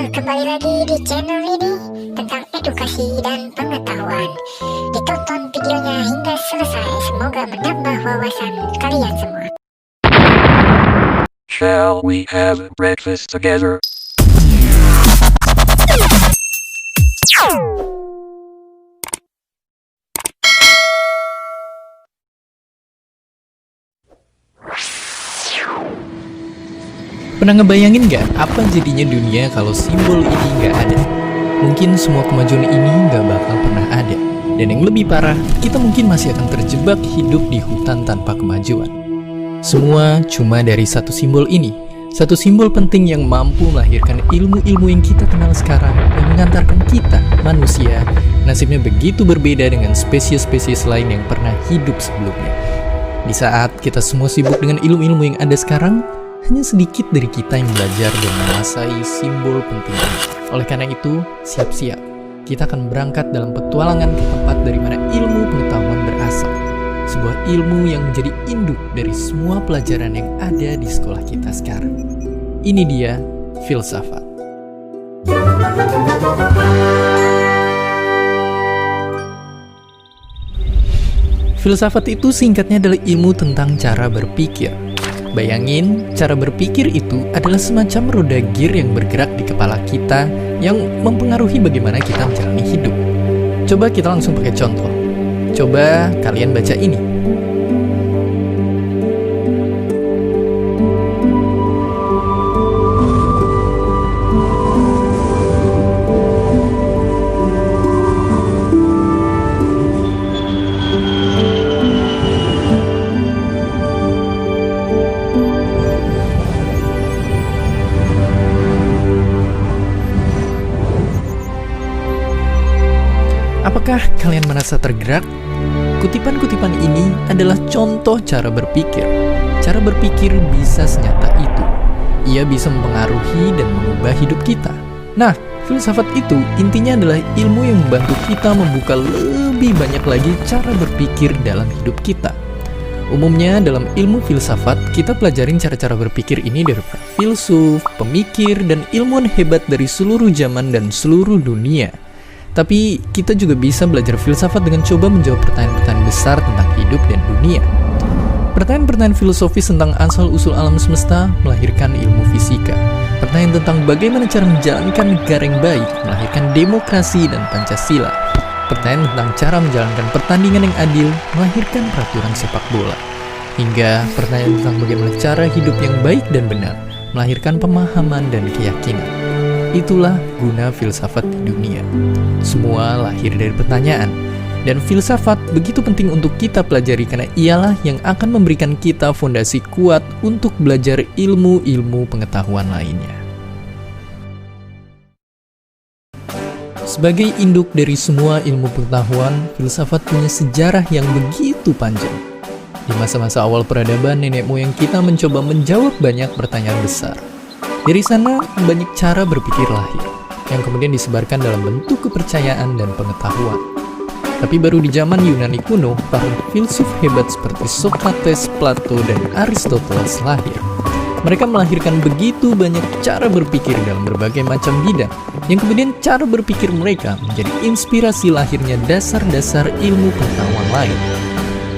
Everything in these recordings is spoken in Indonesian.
kembali lagi di channel ini tentang edukasi dan pengetahuan. Ditonton videonya hingga selesai, semoga menambah wawasan kalian semua. Shall we have breakfast together? Pernah ngebayangin nggak apa jadinya dunia kalau simbol ini nggak ada? Mungkin semua kemajuan ini nggak bakal pernah ada. Dan yang lebih parah, kita mungkin masih akan terjebak hidup di hutan tanpa kemajuan. Semua cuma dari satu simbol ini. Satu simbol penting yang mampu melahirkan ilmu-ilmu yang kita kenal sekarang, yang mengantarkan kita, manusia, nasibnya begitu berbeda dengan spesies-spesies lain yang pernah hidup sebelumnya. Di saat kita semua sibuk dengan ilmu-ilmu yang ada sekarang, hanya sedikit dari kita yang belajar dan menguasai simbol penting ini. Oleh karena itu, siap-siap. Kita akan berangkat dalam petualangan ke tempat dari mana ilmu pengetahuan berasal. Sebuah ilmu yang menjadi induk dari semua pelajaran yang ada di sekolah kita sekarang. Ini dia, filsafat. Filsafat itu singkatnya adalah ilmu tentang cara berpikir. Bayangin, cara berpikir itu adalah semacam roda gear yang bergerak di kepala kita yang mempengaruhi bagaimana kita menjalani hidup. Coba kita langsung pakai contoh. Coba kalian baca ini. Apakah kalian merasa tergerak? Kutipan-kutipan ini adalah contoh cara berpikir. Cara berpikir bisa senyata itu. Ia bisa mempengaruhi dan mengubah hidup kita. Nah, filsafat itu intinya adalah ilmu yang membantu kita membuka lebih banyak lagi cara berpikir dalam hidup kita. Umumnya dalam ilmu filsafat, kita pelajarin cara-cara berpikir ini dari para filsuf, pemikir, dan ilmuwan hebat dari seluruh zaman dan seluruh dunia. Tapi kita juga bisa belajar filsafat dengan coba menjawab pertanyaan-pertanyaan besar tentang hidup dan dunia. Pertanyaan-pertanyaan filosofis tentang asal-usul alam semesta melahirkan ilmu fisika. Pertanyaan tentang bagaimana cara menjalankan negara yang baik melahirkan demokrasi dan Pancasila. Pertanyaan tentang cara menjalankan pertandingan yang adil melahirkan peraturan sepak bola. Hingga pertanyaan tentang bagaimana cara hidup yang baik dan benar melahirkan pemahaman dan keyakinan. Itulah guna filsafat di dunia. Semua lahir dari pertanyaan. Dan filsafat begitu penting untuk kita pelajari karena ialah yang akan memberikan kita fondasi kuat untuk belajar ilmu-ilmu pengetahuan lainnya. Sebagai induk dari semua ilmu pengetahuan, filsafat punya sejarah yang begitu panjang. Di masa-masa awal peradaban, nenek moyang kita mencoba menjawab banyak pertanyaan besar. Dari sana, banyak cara berpikir lahir, yang kemudian disebarkan dalam bentuk kepercayaan dan pengetahuan. Tapi baru di zaman Yunani kuno, para filsuf hebat seperti Socrates, Plato, dan Aristoteles lahir. Mereka melahirkan begitu banyak cara berpikir dalam berbagai macam bidang, yang kemudian cara berpikir mereka menjadi inspirasi lahirnya dasar-dasar ilmu pengetahuan lain.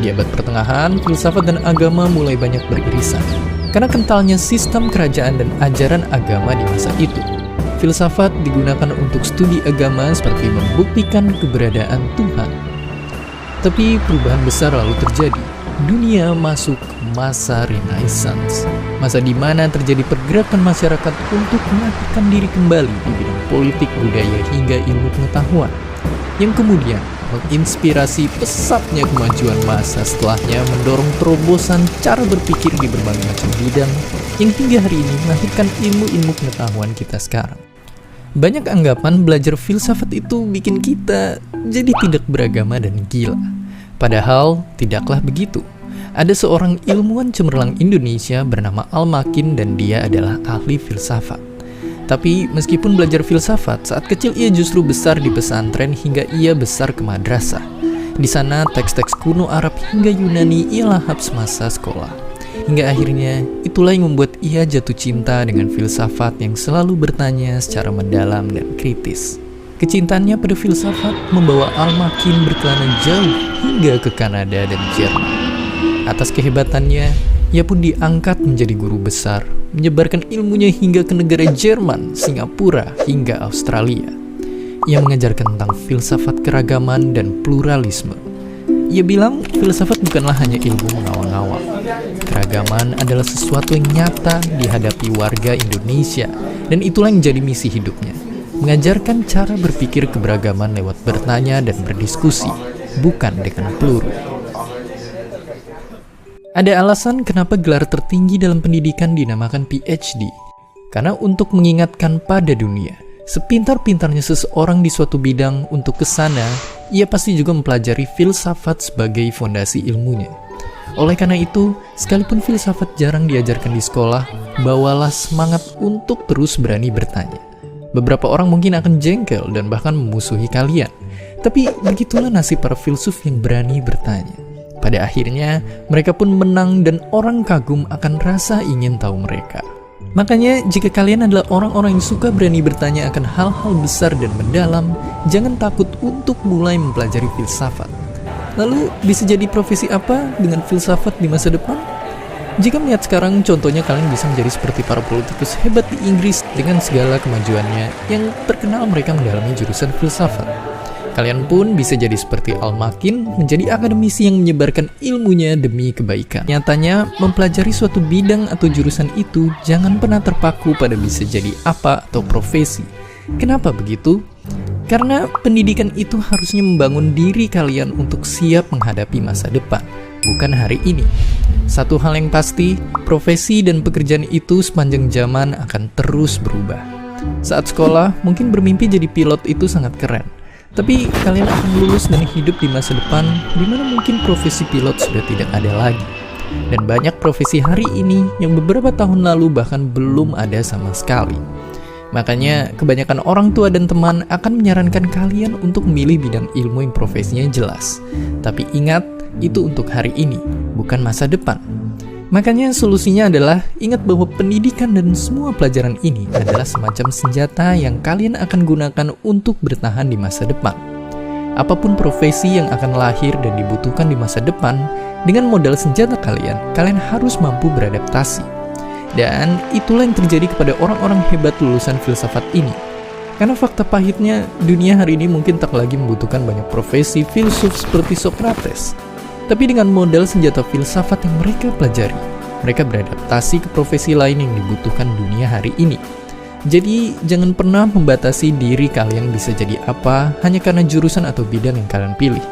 Di abad pertengahan, filsafat dan agama mulai banyak beririsan. Karena kentalnya sistem kerajaan dan ajaran agama di masa itu, filsafat digunakan untuk studi agama seperti membuktikan keberadaan Tuhan. Tapi perubahan besar lalu terjadi. Dunia masuk masa Renaissance, masa di mana terjadi pergerakan masyarakat untuk mengaktifkan diri kembali di bidang politik, budaya, hingga ilmu pengetahuan, yang kemudian menginspirasi pesatnya kemajuan masa setelahnya mendorong terobosan cara berpikir di berbagai macam bidang yang hingga hari ini melahirkan ilmu-ilmu pengetahuan kita sekarang. Banyak anggapan belajar filsafat itu bikin kita jadi tidak beragama dan gila. Padahal tidaklah begitu. Ada seorang ilmuwan cemerlang Indonesia bernama Al-Makin dan dia adalah ahli filsafat. Tapi meskipun belajar filsafat, saat kecil ia justru besar di pesantren hingga ia besar ke madrasah. Di sana teks-teks kuno Arab hingga Yunani ia lahap semasa sekolah. hingga akhirnya itulah yang membuat ia jatuh cinta dengan filsafat yang selalu bertanya secara mendalam dan kritis. Kecintaannya pada filsafat membawa Al-Makin berkelana jauh hingga ke Kanada dan Jerman. Atas kehebatannya, ia pun diangkat menjadi guru besar, menyebarkan ilmunya hingga ke negara Jerman, Singapura, hingga Australia. Ia mengajarkan tentang filsafat keragaman dan pluralisme. Ia bilang filsafat bukanlah hanya ilmu mengawang-awang. Keragaman adalah sesuatu yang nyata dihadapi warga Indonesia, dan itulah yang jadi misi hidupnya. Mengajarkan cara berpikir keberagaman lewat bertanya dan berdiskusi, bukan dengan peluru. Ada alasan kenapa gelar tertinggi dalam pendidikan dinamakan PhD. Karena untuk mengingatkan pada dunia, sepintar-pintarnya seseorang di suatu bidang untuk kesana, ia pasti juga mempelajari filsafat sebagai fondasi ilmunya. Oleh karena itu, sekalipun filsafat jarang diajarkan di sekolah, bawalah semangat untuk terus berani bertanya. Beberapa orang mungkin akan jengkel dan bahkan memusuhi kalian. Tapi begitulah nasib para filsuf yang berani bertanya. Pada akhirnya, mereka pun menang dan orang kagum akan rasa ingin tahu mereka. Makanya, jika kalian adalah orang-orang yang suka berani bertanya akan hal-hal besar dan mendalam, jangan takut untuk mulai mempelajari filsafat. Lalu, bisa jadi profesi apa dengan filsafat di masa depan? Jika melihat sekarang, contohnya kalian bisa menjadi seperti para politikus hebat di Inggris dengan segala kemajuannya yang terkenal mereka mendalami jurusan filsafat. Kalian pun bisa jadi seperti Al-Makin, menjadi akademisi yang menyebarkan ilmunya demi kebaikan. Nyatanya, mempelajari suatu bidang atau jurusan itu jangan pernah terpaku pada bisa jadi apa atau profesi. Kenapa begitu? Karena pendidikan itu harusnya membangun diri kalian untuk siap menghadapi masa depan, bukan hari ini. Satu hal yang pasti, profesi dan pekerjaan itu sepanjang zaman akan terus berubah. Saat sekolah, mungkin bermimpi jadi pilot itu sangat keren. Tapi kalian akan lulus dan hidup di masa depan di mana mungkin profesi pilot sudah tidak ada lagi. Dan banyak profesi hari ini yang beberapa tahun lalu bahkan belum ada sama sekali. Makanya kebanyakan orang tua dan teman akan menyarankan kalian untuk memilih bidang ilmu yang profesinya jelas. Tapi ingat, itu untuk hari ini, bukan masa depan. Makanya solusinya adalah ingat bahwa pendidikan dan semua pelajaran ini adalah semacam senjata yang kalian akan gunakan untuk bertahan di masa depan. Apapun profesi yang akan lahir dan dibutuhkan di masa depan, dengan modal senjata kalian harus mampu beradaptasi. Dan itulah yang terjadi kepada orang-orang hebat lulusan filsafat ini. Karena fakta pahitnya, dunia hari ini mungkin tak lagi membutuhkan banyak profesi filsuf seperti Socrates. Tapi dengan modal senjata filsafat yang mereka pelajari, mereka beradaptasi ke profesi lain yang dibutuhkan dunia hari ini. Jadi, jangan pernah membatasi diri kalian bisa jadi apa hanya karena jurusan atau bidang yang kalian pilih.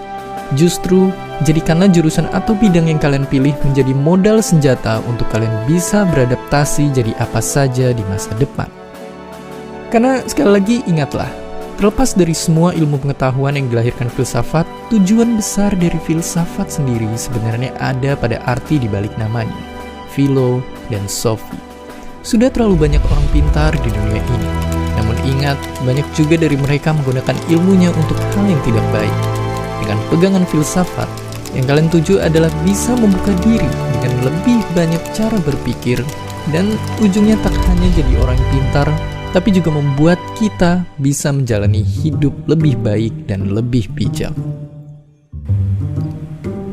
Justru, jadikanlah jurusan atau bidang yang kalian pilih menjadi modal senjata untuk kalian bisa beradaptasi jadi apa saja di masa depan. Karena sekali lagi ingatlah, terlepas dari semua ilmu pengetahuan yang dilahirkan filsafat, tujuan besar dari filsafat sendiri sebenarnya ada pada arti di balik namanya, philo dan sophi. Sudah terlalu banyak orang pintar di dunia ini, namun ingat, banyak juga dari mereka menggunakan ilmunya untuk hal yang tidak baik. Dengan pegangan filsafat, yang kalian tuju adalah bisa membuka diri dengan lebih banyak cara berpikir, dan ujungnya tak hanya jadi orang yang pintar, tapi juga membuat kita bisa menjalani hidup lebih baik dan lebih bijak.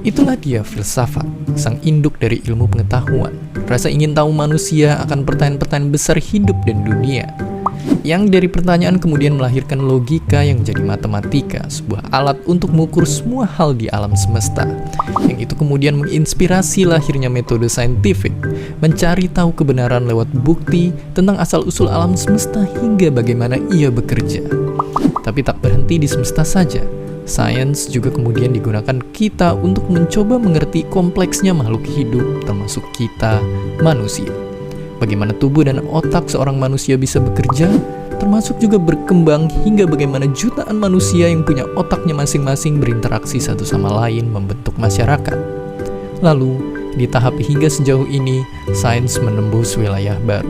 Itulah dia filsafat, sang induk dari ilmu pengetahuan. Rasa ingin tahu manusia akan pertanyaan-pertanyaan besar hidup dan dunia. Yang dari pertanyaan kemudian melahirkan logika yang menjadi matematika, sebuah alat untuk mengukur semua hal di alam semesta. Yang itu kemudian menginspirasi lahirnya metode saintifik, mencari tahu kebenaran lewat bukti tentang asal-usul alam semesta hingga bagaimana ia bekerja. Tapi tak berhenti di semesta saja. Sains juga kemudian digunakan kita untuk mencoba mengerti kompleksnya makhluk hidup, termasuk kita, manusia. Bagaimana tubuh dan otak seorang manusia bisa bekerja, termasuk juga berkembang hingga bagaimana jutaan manusia yang punya otaknya masing-masing berinteraksi satu sama lain membentuk masyarakat. Lalu, di tahap hingga sejauh ini, sains menembus wilayah baru.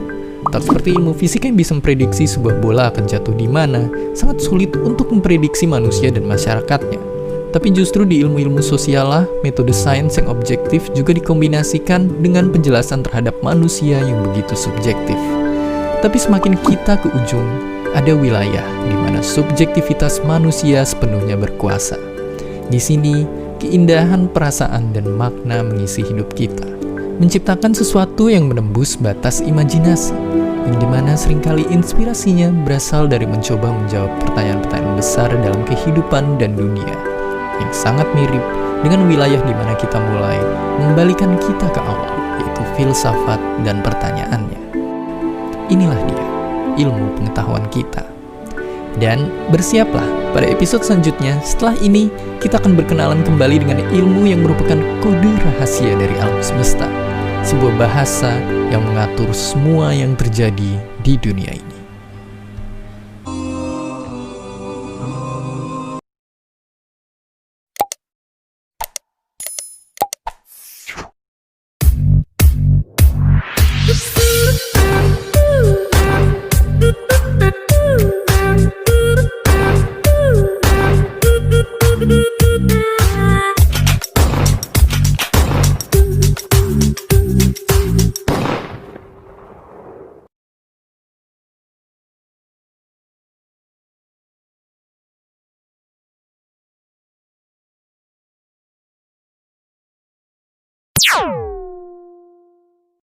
Tak seperti ilmu fisika yang bisa memprediksi sebuah bola akan jatuh di mana, sangat sulit untuk memprediksi manusia dan masyarakatnya. Tapi justru di ilmu-ilmu sosial lah, metode sains yang objektif juga dikombinasikan dengan penjelasan terhadap manusia yang begitu subjektif. Tapi semakin kita ke ujung, ada wilayah di mana subjektivitas manusia sepenuhnya berkuasa. Di sini, keindahan perasaan dan makna mengisi hidup kita, menciptakan sesuatu yang menembus batas imajinasi, yang dimana seringkali inspirasinya berasal dari mencoba menjawab pertanyaan-pertanyaan besar dalam kehidupan dan dunia, yang sangat mirip dengan wilayah di mana kita mulai mengembalikan kita ke awal, yaitu filsafat dan pertanyaannya. Inilah dia, ilmu pengetahuan kita. Dan bersiaplah, pada episode selanjutnya, setelah ini, kita akan berkenalan kembali dengan ilmu yang merupakan kode rahasia dari alam semesta. Sebuah bahasa yang mengatur semua yang terjadi di dunia ini. Ciao.